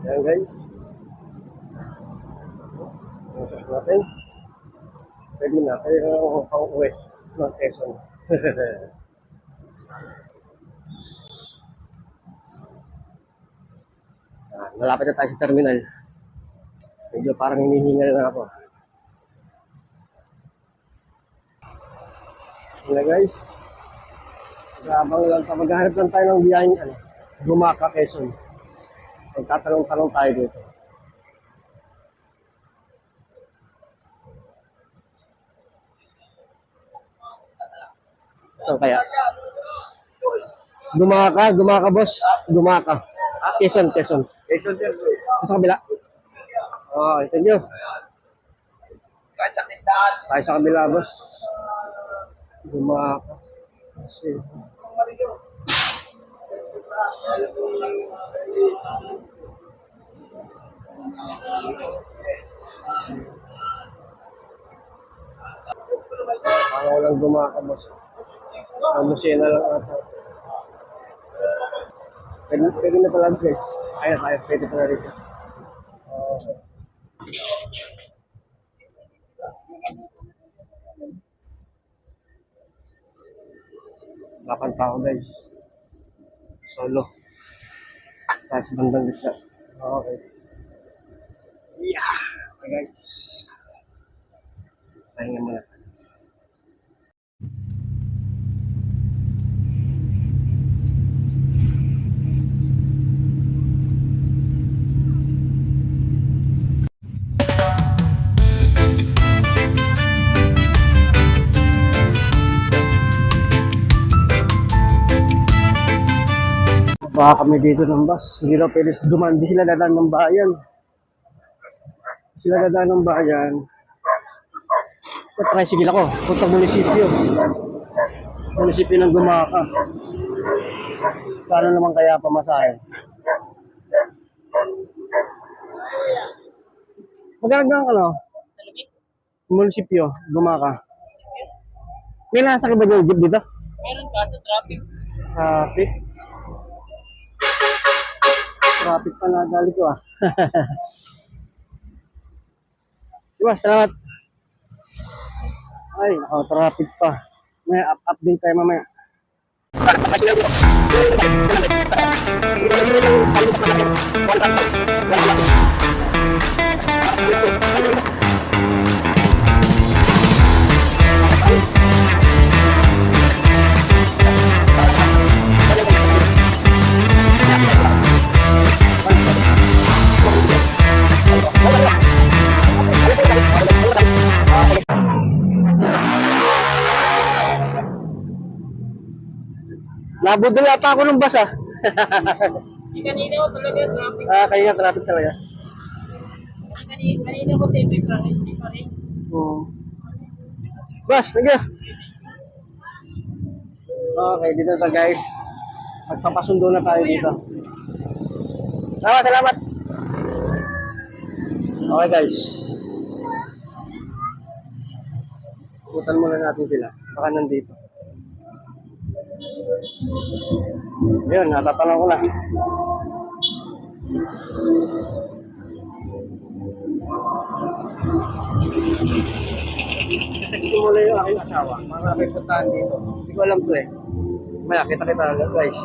Ayan guys. Masok natin. Pwede na. Kaya ako pang-uwi ng Quezon. Malapit na tayo sa terminal. Medyo parang hinihingal na ako. Ayan guys. Habang lang pa, maghahanap lang tayo ng biyaheng Gumaka, Quezon. Magtatanong-tanong tayo dito. Saan kaya? Gumaka boss. Gumaka. Quezon. Quezon, sir. Sa kabila. Oh, thank you. Kahit sa tindahan. Tayo sa kabila boss. Gumaka. Kasi parang walang Gumaka boss. Musena lang ata. Pwede na pala guys. Tayo, pwede pala rito. Lapan tao guys. Solo. Tayo sa bandang gitna. Okay. Yeah. Okay guys. Pahinga muna. Baka kami dito ng bus. Hindi na pwede dumaan. Hindi sila dadaan ng bayan. Sila dadaan ng bayan. Sa tricycle ako. Puntang munisipyo. Munisipyo ng Gumaka. Paano naman kaya pamasahe? Magandang munisipyo, Gumaka. May nasa ba yung jeep dito? Meron ka sa traffic. Traffic? Traffic pa na dali ko Diba, salamat. Ay, traffic pa. May update tayo mamaya. Nabudol pa ako ng bus Kanina ko talaga traffic. Kaya nga traffic talaga. Kanina ko safety traffic pa rin. Bus, thank you. Okay, dito na guys. Magpapasundo na tayo dito. Salamat. Okay guys. Putan muna natin sila. Baka nandito. Ayun, natatanaw ko na. Text ko muna yung aking asawa. Mga aking puntahan dito. Hindi ko alam to eh. Maya, kita guys.